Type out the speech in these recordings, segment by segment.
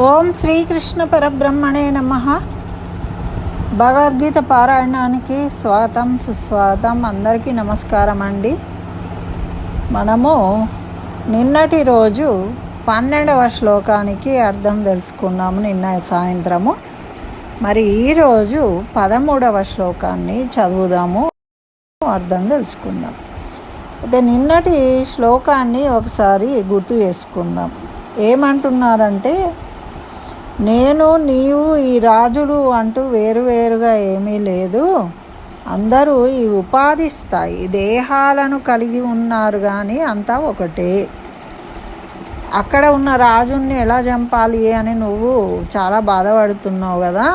ఓం శ్రీకృష్ణ పరబ్రహ్మణే నమః. భగవద్గీత పారాయణానికి స్వాగతం సుస్వాగతం. అందరికీ నమస్కారం అండి. మనము నిన్నటి రోజు 12వ శ్లోకానికి అర్థం తెలుసుకున్నాము నిన్న సాయంత్రము. మరి ఈరోజు 13వ శ్లోకాన్ని చదువుదాము, అర్థం తెలుసుకుందాం. అయితే నిన్నటి శ్లోకాన్ని ఒకసారి గుర్తు చేసుకుందాం. ఏమంటున్నారంటే, నేను నీవు ఈ రాజులు అంటూ వేరువేరుగా ఏమీ లేదు, అందరూ ఈ ఉపాధి స్థాయి దేహాలను కలిగి ఉన్నారు, కానీ అంతా ఒకటే. అక్కడ ఉన్న రాజుని ఎలా చంపాలి అని నువ్వు చాలా బాధపడుతున్నావు కదా.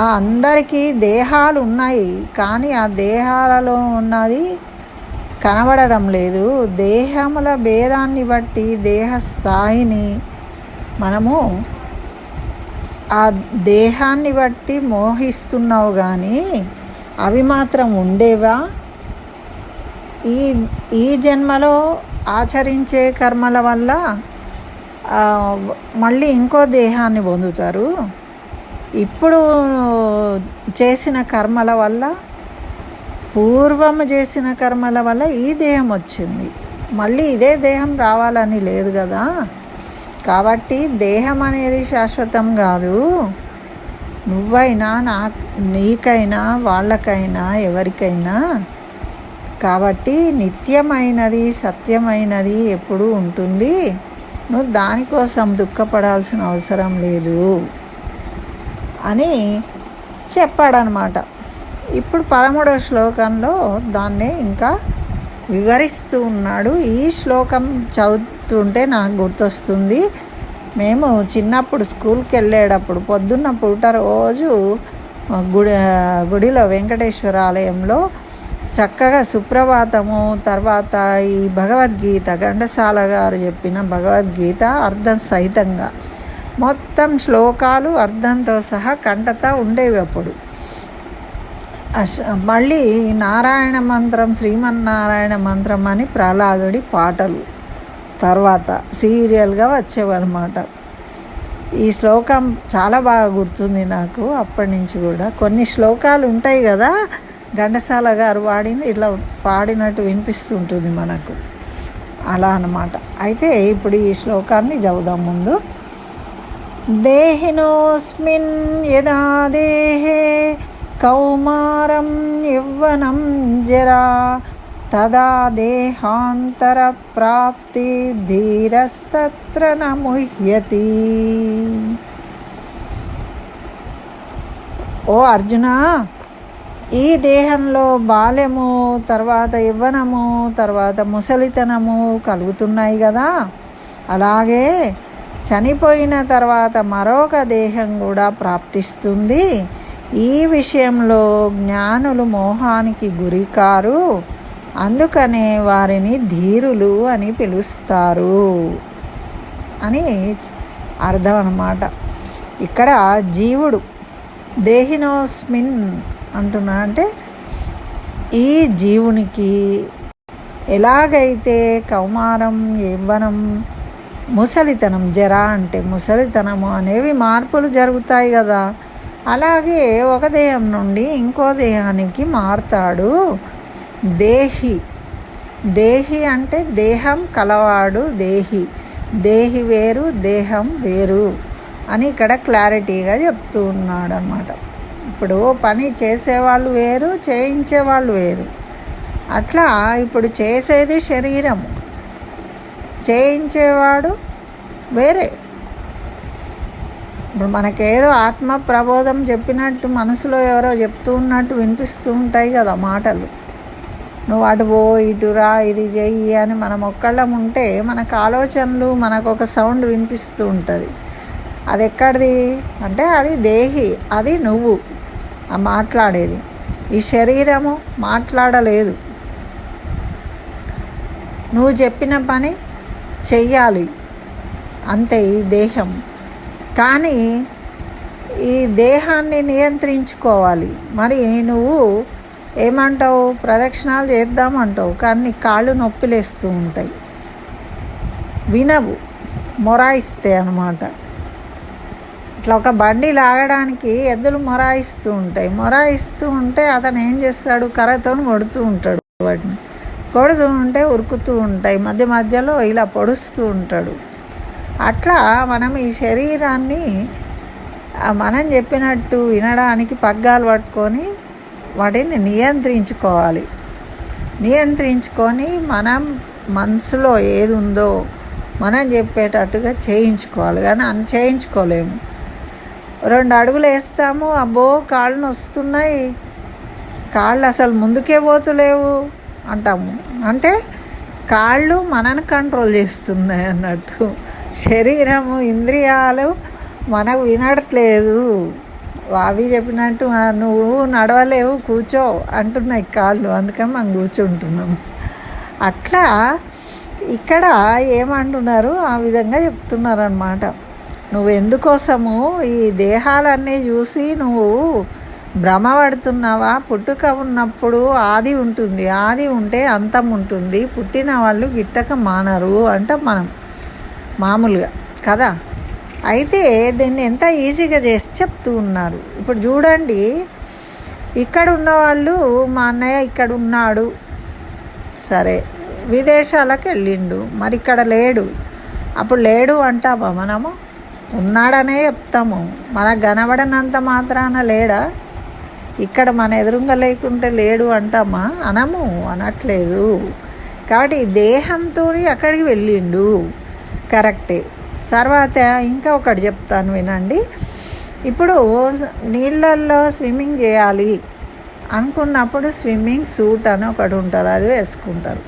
ఆ అందరికీ దేహాలు ఉన్నాయి, కానీ ఆ దేహాలలో ఉన్నది కనబడడం లేదు. దేహముల భేదాన్ని బట్టి దేహ స్థాయిని మనము ఆ దేహాన్ని బట్టి మోహిస్తున్నావు, కానీ అవి మాత్రం ఉండేవా? ఈ జన్మలో ఆచరించే కర్మల వల్ల మళ్ళీ ఇంకో దేహాన్ని పొందుతారు. ఇప్పుడు చేసిన కర్మల వల్ల, పూర్వము చేసిన కర్మల వల్ల ఈ దేహం వచ్చింది. మళ్ళీ ఇదే దేహం రావాలని లేదు కదా. కాబట్టి దేహం అనేది శాశ్వతం కాదు. నువ్వైనా నీకైనా వాళ్ళకైనా ఎవరికైనా. కాబట్టి నిత్యమైనది సత్యమైనది ఎప్పుడూ ఉంటుంది. నువ్వు దానికోసం దుఃఖపడాల్సిన అవసరం లేదు అని చెప్పాడనమాట. ఇప్పుడు 13వ శ్లోకంలో దాన్నే ఇంకా వివరిస్తూ ఉన్నాడు. ఈ శ్లోకం చదువుతుంటే నాకు గుర్తొస్తుంది, మేము చిన్నప్పుడు స్కూల్కి వెళ్ళేటప్పుడు పొద్దున్న పూట రోజు గుడిలో వెంకటేశ్వర ఆలయంలో చక్కగా సుప్రభాతము, తర్వాత ఈ భగవద్గీత ఘంటసాల గారు చెప్పిన భగవద్గీత అర్థం సహితంగా మొత్తం శ్లోకాలు అర్థంతో సహా కంటతా ఉండేవి. అప్పుడు మళ్ళీ నారాయణ మంత్రం, శ్రీమన్నారాయణ మంత్రం అని ప్రహ్లాదుడి పాటలు తర్వాత సీరియల్గా వచ్చేవన్నమాట. ఈ శ్లోకం చాలా బాగా గుర్తుంది నాకు అప్పటి నుంచి కూడా. కొన్ని శ్లోకాలు ఉంటాయి కదా ఘంటసాల గారు వాడింది, ఇట్లా పాడినట్టు వినిపిస్తుంటుంది మనకు, అలా అన్నమాట. అయితే ఇప్పుడు ఈ శ్లోకాన్ని చదువుదాం. ముందు దేహినోస్మిన్ యదా దేహే కౌమారం యవ్వనం జరా తదా దేహాంతర ప్రాప్తి ధీరస్తత్ర న ముహ్యతి. ఓ అర్జున, ఈ దేహంలో బాల్యము, తర్వాత యవ్వనము, తర్వాత ముసలితనము కలుగుతున్నాయి కదా. అలాగే చనిపోయిన తర్వాత మరొక దేహం కూడా ప్రాప్తిస్తుంది. ఈ విషయంలో జ్ఞానులు మోహానికి గురికారు, అందుకనే వారిని ధీరులు అని పిలుస్తారు అని అర్థం అన్నమాట. ఇక్కడ జీవుడు దేహినోస్మిన్ అంటున్నా అంటే, ఈ జీవునికి ఎలాగైతే కౌమారం, యవ్వనం, ముసలితనం, జరా అంటే ముసలితనము అనేవి మార్పులు జరుగుతాయి కదా, అలాగే ఒక దేహం నుండి ఇంకో దేహానికి మారుతాడు. దేహి అంటే దేహం కలవాడు దేహి. దేహి వేరు, దేహం వేరు అని ఇక్కడ క్లారిటీగా చెప్తూ ఉన్నాడు అన్నమాట. ఇప్పుడు పని చేసేవాళ్ళు వేరు, చేయించేవాళ్ళు వేరు. అట్లా ఇప్పుడు చేసేది శరీరము, చేయించేవాడు వేరే. ఇప్పుడు మనకేదో ఆత్మ ప్రబోధం చెప్పినట్టు మనసులో ఎవరో చెప్తూ ఉన్నట్టు వినిపిస్తూ ఉంటాయి కదా మాటలు. నువ్వు అటు పో, ఇటురా, ఇది చెయ్యి అని మనం ఒక్కళ్ళం ఉంటే మనకు ఆలోచనలు, మనకు ఒక సౌండ్ వినిపిస్తూ ఉంటుంది. అది ఎక్కడిది అంటే అది దేహి, అది నువ్వు ఆ మాట్లాడేది. ఈ శరీరము మాట్లాడలేదు, నువ్వు చెప్పిన పని చెయ్యాలి అంతే ఈ దేహం. కానీ ఈ దేహాన్ని నియంత్రించుకోవాలి. మరి నువ్వు ఏమంటావు, ప్రదక్షిణాలు చేద్దామంటావు, కానీ కాళ్ళు నొప్పిలేస్తూ ఉంటాయి, వినవు, మొరాయిస్తే అన్నమాట. అట్లా ఒక బండి లాగడానికి ఎద్దులు మొరాయిస్తూ ఉంటే అతను ఏం చేస్తాడు, కర్రతో కొడుతూ ఉంటాడు. వాటిని కొడుతూ ఉంటే ఉరుకుతూ ఉంటాయి, మధ్య మధ్యలో ఇలా పొడుస్తూ ఉంటాడు. అట్లా మనం ఈ శరీరాన్ని మనం చెప్పినట్టు వినడానికి పగ్గాలు పట్టుకొని వాటిని నియంత్రించుకొని మనం మనసులో ఏది ఉందో మనం చెప్పేటట్టుగా చేయించుకోవాలి. కానీ చేయించుకోలేము. 2 అడుగులు వేస్తాము, అబ్బో కాళ్ళు నొస్తున్నాయి, కాళ్ళు అసలు ముందుకే పోతులేవు అంటాము. అంటే కాళ్ళు మనని కంట్రోల్ చేస్తున్నాయి అన్నట్టు. శరీరము, ఇంద్రియాలు మనకు వినట్లేదు. అవి చెప్పినట్టు నువ్వు నడవలేవు, కూర్చో అంటున్నాయి కాళ్ళు, అందుకని మనం కూర్చుంటున్నాం. అట్లా ఇక్కడ ఏమంటున్నారు, ఆ విధంగా చెప్తున్నారు అన్నమాట. నువ్వు ఎందుకోసము ఈ దేహాలన్నీ చూసి నువ్వు భ్రమపడుతున్నావా? పుట్టుక ఉన్నప్పుడు ఆది ఉంటుంది, ఆది ఉంటే అంతం ఉంటుంది, పుట్టిన వాళ్ళు గిట్టక మానరు అంటాం మనం మామూలుగా కదా. అయితే దీన్ని ఎంత ఈజీగా చేసి చెప్తూ ఉన్నారు. ఇప్పుడు చూడండి, ఇక్కడ ఉన్నవాళ్ళు, మా అన్నయ్య ఇక్కడ ఉన్నాడు, సరే విదేశాలకు వెళ్ళిండు, మరి ఇక్కడ లేడు. అప్పుడు లేడు అంటామా మనము? ఉన్నాడనే చెప్తాము. మనకు కనబడనంత మాత్రాన లేడా? ఇక్కడ మన ఎదురుగా లేకుంటే లేడు అంటామా? అనట్లేదు. కాబట్టి దేహంతో అక్కడికి వెళ్ళిండు, కరెక్టే. తర్వాత ఇంకా ఒకటి చెప్తాను వినండి. ఇప్పుడు నీళ్ళల్లో స్విమ్మింగ్ చేయాలి అనుకున్నప్పుడు స్విమ్మింగ్ సూట్ అని ఒకటి ఉంటుంది, అది వేసుకుంటారు.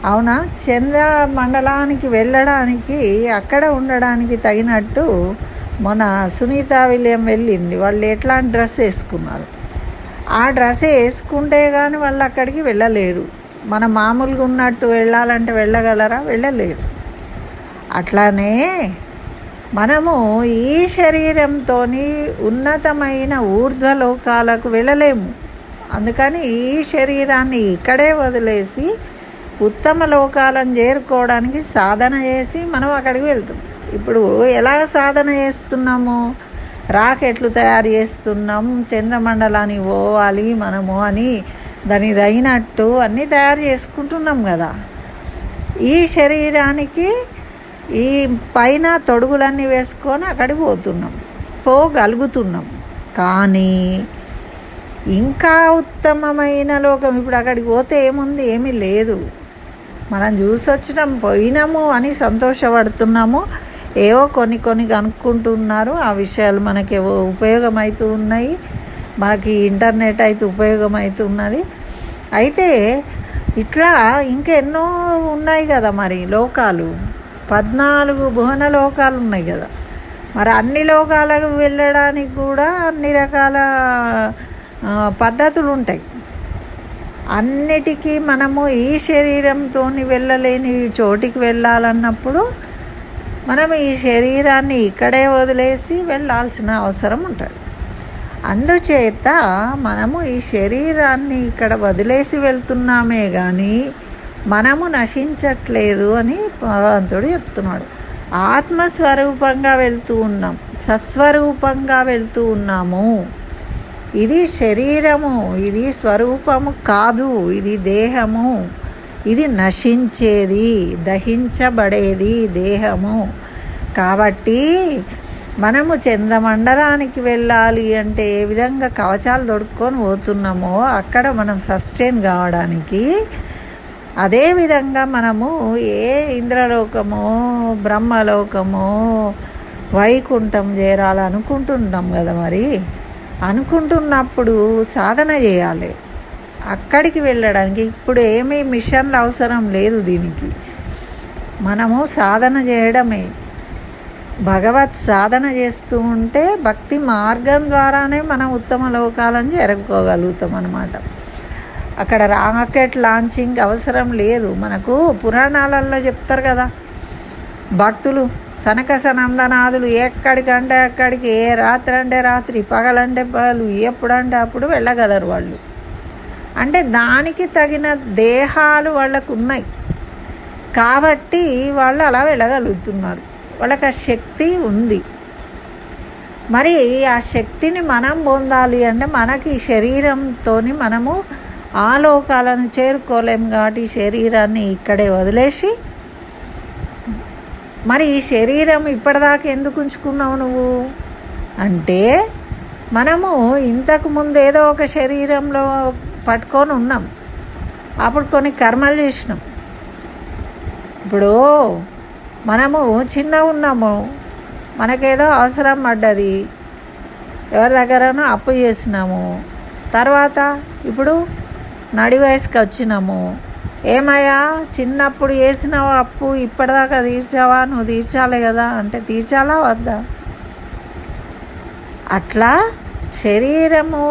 అవునా? చంద్రమండలానికి వెళ్ళడానికి, అక్కడ ఉండడానికి తగినట్టు మన సునీత విలియం వెళ్ళింది. వాళ్ళు ఎట్లాంటి డ్రెస్ వేసుకున్నారు, ఆ డ్రెస్ వేసుకుంటే కానీ వాళ్ళు అక్కడికి వెళ్ళలేరు. మన మామూలుగా ఉన్నట్టు వెళ్ళాలంటే వెళ్ళగలరా? వెళ్ళలేరు. అట్లానే మనము ఈ శరీరంతో ఉన్నతమైన ఊర్ధ్వలోకాలకు వెళ్ళలేము. అందుకని ఈ శరీరాన్ని ఇక్కడే వదిలేసి ఉత్తమ లోకాలను చేరుకోవడానికి సాధన చేసి మనం అక్కడికి వెళ్తాం. ఇప్పుడు ఎలా సాధన చేస్తున్నాము? రాకెట్లు తయారు చేస్తున్నాం, చంద్రమండలానికి పోవాలి మనము అని దానికి తగినట్టు అన్నీ తయారు చేసుకుంటున్నాం కదా. ఈ శరీరానికి ఈ పైన తొడుగులన్నీ వేసుకొని అక్కడికి పోగలుగుతున్నాం. కానీ ఇంకా ఉత్తమమైన లోకం, ఇప్పుడు అక్కడికి పోతే ఏముంది? ఏమీ లేదు. మనం చూసి వచ్చినాం, పోయినాము అని సంతోషపడుతున్నాము. ఏవో కొన్ని కనుక్కుంటున్నారు, ఆ విషయాలు మనకేవో ఉపయోగమవుతూ ఉన్నాయి, మనకి ఇంటర్నెట్ అయితే ఉపయోగమవుతున్నది. అయితే ఇట్లా ఇంకెన్నో ఉన్నాయి కదా మరి లోకాలు. 14 భువన లోకాలు ఉన్నాయి కదా. మరి అన్ని లోకాలకు వెళ్ళడానికి కూడా అన్ని రకాల పద్ధతులు ఉంటాయి. అన్నిటికీ మనము ఈ శరీరంతో వెళ్ళలేని చోటికి వెళ్ళాలన్నప్పుడు మనం ఈ శరీరాన్ని ఇక్కడే వదిలేసి వెళ్ళాల్సిన అవసరం ఉంటుంది. అందుచేత మనము ఈ శరీరాన్ని ఇక్కడ వదిలేసి వెళ్తున్నామే కానీ మనము నశించట్లేదు అని భగవంతుడు చెప్తున్నాడు. ఆత్మస్వరూపంగా వెళ్తూ ఉన్నాం, సస్వరూపంగా వెళ్తూ ఉన్నాము. ఇది శరీరము, ఇది స్వరూపము కాదు, ఇది దేహము, ఇది నశించేది, దహించబడేది దేహము. కాబట్టి మనము చంద్రమండలానికి వెళ్ళాలి అంటే ఏ విధంగా కవచాలు తొడుక్కొని పోతున్నామో అక్కడ మనం సస్టైన్ కావడానికి, అదేవిధంగా మనము ఏ ఇంద్రలోకమో బ్రహ్మలోకమో వైకుంఠం చేరాలనుకుంటున్నాం కదా. మరి అనుకుంటున్నప్పుడు సాధన చేయాలి అక్కడికి వెళ్ళడానికి. ఇప్పుడు ఏమీ మిషన్లు అవసరం లేదు దీనికి, మనము సాధన చేయడమే. భగవత్ సాధన చేస్తూ ఉంటే భక్తి మార్గం ద్వారానే మనం ఉత్తమ లోకాలను చేరుకోగలుగుతాం అన్నమాట. అక్కడ రాకెట్ లాంచింగ్ అవసరం లేదు. మనకు పురాణాలలో చెప్తారు కదా, భక్తులు సనక సనందనాదులు ఎక్కడికంటే అక్కడికి, ఏ రాత్రి అంటే రాత్రి, పగలంటే పగలు, ఎప్పుడంటే అప్పుడు వెళ్ళగలరు వాళ్ళు. అంటే దానికి తగిన దేహాలు వాళ్ళకు ఉన్నాయి కాబట్టి వాళ్ళు అలా వెళ్ళగలుగుతున్నారు, వాళ్ళకి ఆ శక్తి ఉంది. మరి ఆ శక్తిని మనం పొందాలి అంటే మనకి ఈ శరీరంతో మనము ఆ లోకాలను చేరుకోలేము. కాబట్టి ఈ శరీరాన్ని ఇక్కడే వదిలేసి, మరి ఈ శరీరం ఇప్పటిదాకా ఎందుకు ఉంచుకున్నావు నువ్వు అంటే, మనము ఇంతకుముందు ఏదో ఒక శరీరంలో పట్టుకొని ఉన్నాం, అప్పుడు కొన్ని కర్మలు చేసినాం. ఇప్పుడు మనము చిన్నగా ఉన్నాము, మనకేదో అవసరం పడ్డది, ఎవరి దగ్గరనో అప్పు చేసినాము, తర్వాత ఇప్పుడు నడి వయసుకి వచ్చినాము, ఏమయ్యా చిన్నప్పుడు చేసిన అప్పు ఇప్పటిదాకా తీర్చావా, నువ్వు తీర్చాలి కదా అంటే తీర్చాలా వద్దా? అట్లా శరీరము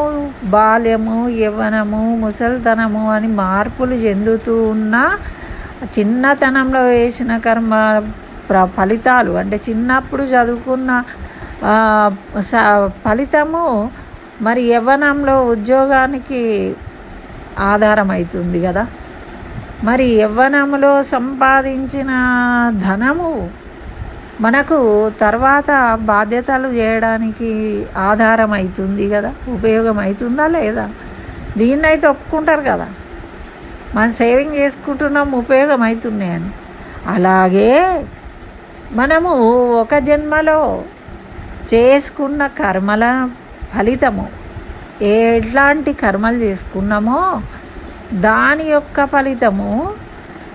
బాల్యము యవ్వనము ముసలితనము అని మార్పులు చెందుతూ ఉన్న చిన్నతనంలో వేసిన కర్మ ఫలితాలు అంటే చిన్నప్పుడు చదువుకున్న ఫలితము మరి యవ్వనంలో ఉద్యోగానికి ఆధారం అవుతుంది కదా. మరి యవ్వనంలో సంపాదించిన ధనము మనకు తర్వాత బాధ్యతలు చేయడానికి ఆధారం అవుతుంది కదా, ఉపయోగం అవుతుందా లేదా? దీన్నైతే ఒప్పుకుంటారు కదా, మనం సేవింగ్ చేసుకుంటున్నాం ఉపయోగం అవుతున్నాయని. అలాగే మనము ఒక జన్మలో చేసుకున్న కర్మల ఫలితము, ఎట్లాంటి కర్మలు చేసుకున్నామో దాని యొక్క ఫలితము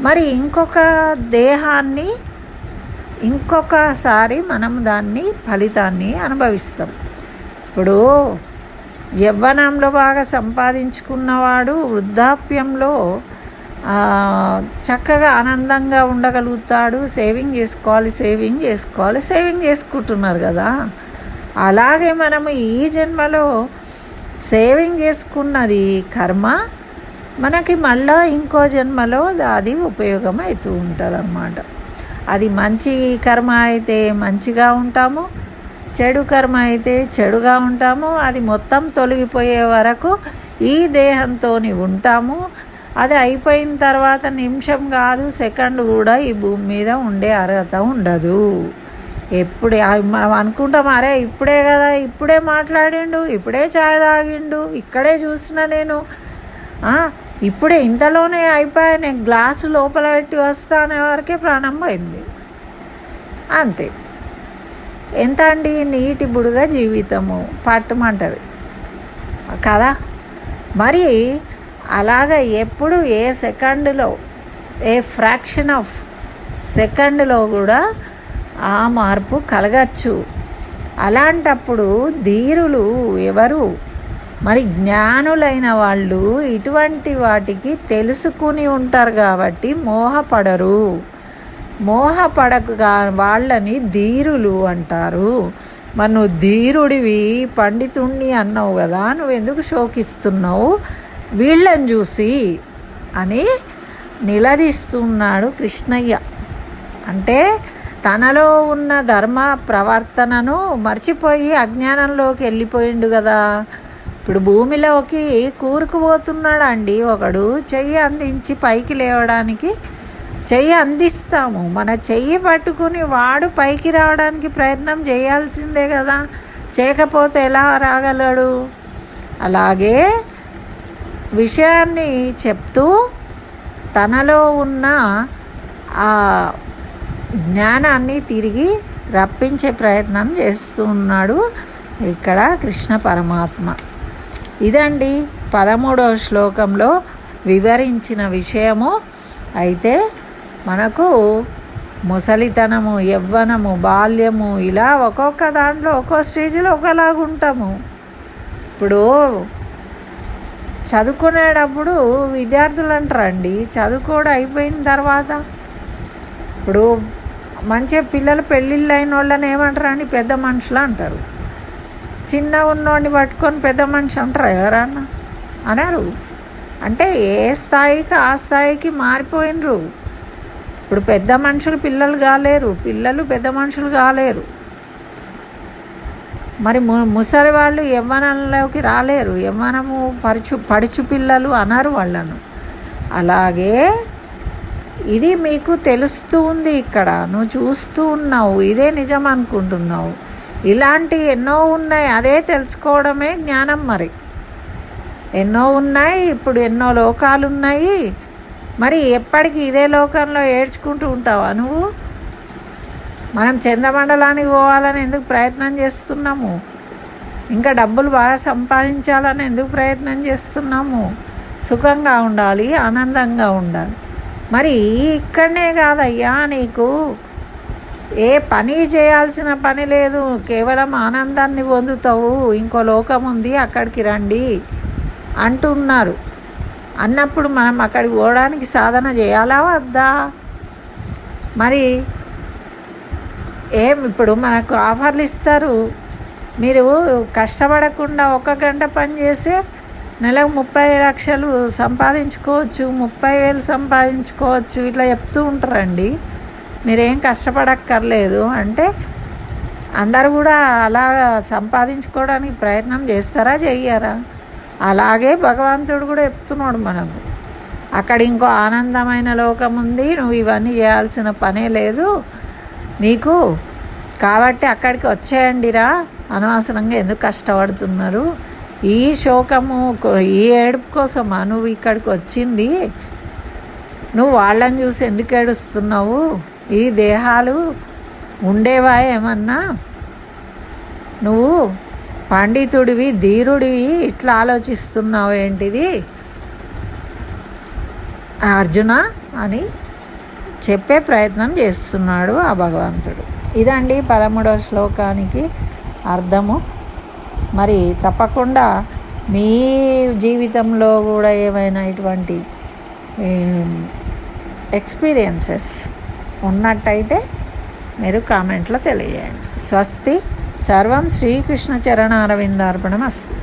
మరి ఇంకొక దేహాన్ని ఇంకొకసారి మనం దాన్ని ఫలితాన్ని అనుభవిస్తాం. ఇప్పుడు యవ్వనంలో బాగా సంపాదించుకున్నవాడు వృద్ధాప్యంలో చక్కగా ఆనందంగా ఉండగలుగుతాడు. సేవింగ్ చేసుకుంటున్నారు కదా. అలాగే మనము ఈ జన్మలో సేవింగ్ చేసుకున్నది కర్మ మనకి మళ్ళీ ఇంకో జన్మలో అది ఉపయోగం అవుతూ ఉంటుంది అన్నమాట. అది మంచి కర్మ అయితే మంచిగా ఉంటాము, చెడు కర్మ అయితే చెడుగా ఉంటాము. అది మొత్తం తొలగిపోయే వరకు ఈ దేహంతో ఉంటాము. అది అయిపోయిన తర్వాత నిమిషం కాదు, సెకండ్ కూడా ఈ భూమి మీద ఉండే అర్హత ఉండదు. ఎప్పుడే మనం అనుకుంటాం, అరే ఇప్పుడే కదా, ఇప్పుడే మాట్లాడిండు, ఇప్పుడే చాయ్ తాగిండు, ఇక్కడే చూసిన నేను, ఇప్పుడే ఇంతలోనే అయిపోయా, నేను గ్లాసు లోపల పెట్టి వస్తానే వరకే ప్రాణం పోయింది. అంతే. ఎంత అండి నీటి బుడుగా జీవితము పట్టమంటది కదా. మరి అలాగ ఎప్పుడు ఏ సెకండ్లో, ఏ ఫ్రాక్షన్ ఆఫ్ సెకండ్లో కూడా ఆ మార్పు కలగచ్చు. అలాంటప్పుడు ధీరులు ఎవరు? మరి జ్ఞానులైన వాళ్ళు ఇటువంటి వాటికి తెలుసుకుని ఉంటారు కాబట్టి మోహపడరు. మోహపడక వాళ్ళని ధీరులు అంటారు. మరి నువ్వు ధీరుడివి, పండితుణ్ణి అన్నావు కదా, నువ్వెందుకు శోకిస్తున్నావు వీళ్ళని చూసి అని నిలదీస్తున్నాడు కృష్ణయ్య. అంటే తనలో ఉన్న ధర్మ ప్రవర్తనను మర్చిపోయి అజ్ఞానంలోకి వెళ్ళిపోయిండు కదా. ఇప్పుడు భూమిలోకి కూరుకుపోతున్నాడు అండి ఒకడు. చెయ్యి అందించి పైకి లేవడానికి చెయ్యి అందిస్తాము, మన చెయ్యి పట్టుకుని వాడు పైకి రావడానికి ప్రయత్నం చేయాల్సిందే కదా, చేయకపోతే ఎలా రాగలడు? అలాగే విషయాన్ని చెప్తూ తనలో ఉన్న ఆ జ్ఞానాన్ని తిరిగి రప్పించే ప్రయత్నం చేస్తున్నాడు ఇక్కడ కృష్ణ పరమాత్మ. ఇదండి 13వ శ్లోకంలో వివరించిన విషయము. అయితే మనకు ముసలితనము, యవ్వనము, బాల్యము ఇలా ఒక్కొక్క దాంట్లో ఒక్కో స్టేజ్లో ఒకలాగుంటాము. ఇప్పుడు చదువుకునేటప్పుడు విద్యార్థులు అంటారండి, చదువుకోవడం అయిపోయిన తర్వాత ఇప్పుడు మంచిగా పిల్లలు పెళ్ళిళ్ళు అయిన వాళ్ళని ఏమంటారండి, పెద్ద మనుషులు అంటారు. చిన్న ఉన్నోడిని పట్టుకొని పెద్ద మనిషి అంటారు ఎవరన్నా? అనరు. అంటే ఏ స్థాయికి ఆ స్థాయికి మారిపోయినరు. ఇప్పుడు పెద్ద మనుషులు పిల్లలు కాలేరు, పిల్లలు పెద్ద మనుషులు కాలేరు. మరి ముసలి వాళ్ళు యవ్వనంలోకి రాలేరు, యవ్వనము పడుచు పిల్లలు అనరు వాళ్ళను. అలాగే ఇది మీకు తెలుస్తూ ఉంది, ఇక్కడ నువ్వు చూస్తూ ఉన్నావు, ఇదే నిజం అనుకుంటున్నావు. ఇలాంటి ఎన్నో ఉన్నాయి. అదే తెలుసుకోవడమే జ్ఞానం. మరి ఎన్నో ఉన్నాయి, ఇప్పుడు ఎన్నో లోకాలు ఉన్నాయి. మరి ఎప్పటికీ ఇదే లోకంలో ఏడ్చుకుంటూ ఉంటావా నువ్వు? మనం చంద్రమండలానికి పోవాలని ఎందుకు ప్రయత్నం చేస్తున్నాము? ఇంకా డబ్బులు బాగా సంపాదించాలని ఎందుకు ప్రయత్నం చేస్తున్నాము? సుఖంగా ఉండాలి, ఆనందంగా ఉండాలి. మరి ఇక్కడనే కాదయ్యా, నీకు ఏ పని చేయాల్సిన పని లేదు, కేవలం ఆనందాన్ని పొందుతావు. ఇంకో లోకం ఉంది, అక్కడికి రండి అంటున్నారు. అన్నప్పుడు మనం అక్కడికి పోవడానికి సాధన చేయాలా వద్దా? మరి ఇప్పుడు మనకు ఆఫర్లు ఇస్తారు, మీరు కష్టపడకుండా 1 గంట పని చేసి నెలకు 30 లక్షలు సంపాదించుకోవచ్చు, 30,000 సంపాదించుకోవచ్చు, ఇట్లా చెప్తూ ఉంటారండి. మీరేం కష్టపడక్కర్లేదు అంటే అందరూ కూడా అలా సంపాదించుకోవడానికి ప్రయత్నం చేస్తారా, చెయ్యరా? అలాగే భగవంతుడు కూడా చెప్తున్నాడు మనకు, అక్కడ ఇంకో ఆనందమైన లోకం ఉంది, నువ్వు ఇవన్నీ చేయాల్సిన పనే లేదు నీకు, కాబట్టి అక్కడికి వచ్చేయండిరా, అనవసరంగా ఎందుకు కష్టపడుతున్నారు? ఈ శోకము, ఈ ఏడుపు కోసమా నువ్వు ఇక్కడికి వచ్చింది? నువ్వు వాళ్ళని చూసి ఎందుకు ఏడుస్తున్నావు? ఈ దేహాలు ఉండేవా ఏమన్నా? నువ్వు పండితుడివి, ధీరుడివి, ఇట్లా ఆలోచిస్తున్నావు ఏంటిది అర్జున అని చెప్పే ప్రయత్నం చేస్తున్నాడు ఆ భగవంతుడు. ఇదండి 13వ శ్లోకానికి అర్థము. మరి తప్పకుండా మీ జీవితంలో కూడా ఏమైనా ఇటువంటి ఎక్స్పీరియన్సెస్ ఉన్నట్టయితే మీరు కామెంట్లో తెలియజేయండి. స్వస్తి. సర్వం శ్రీకృష్ణ చరణారవిందార్పణమస్తు.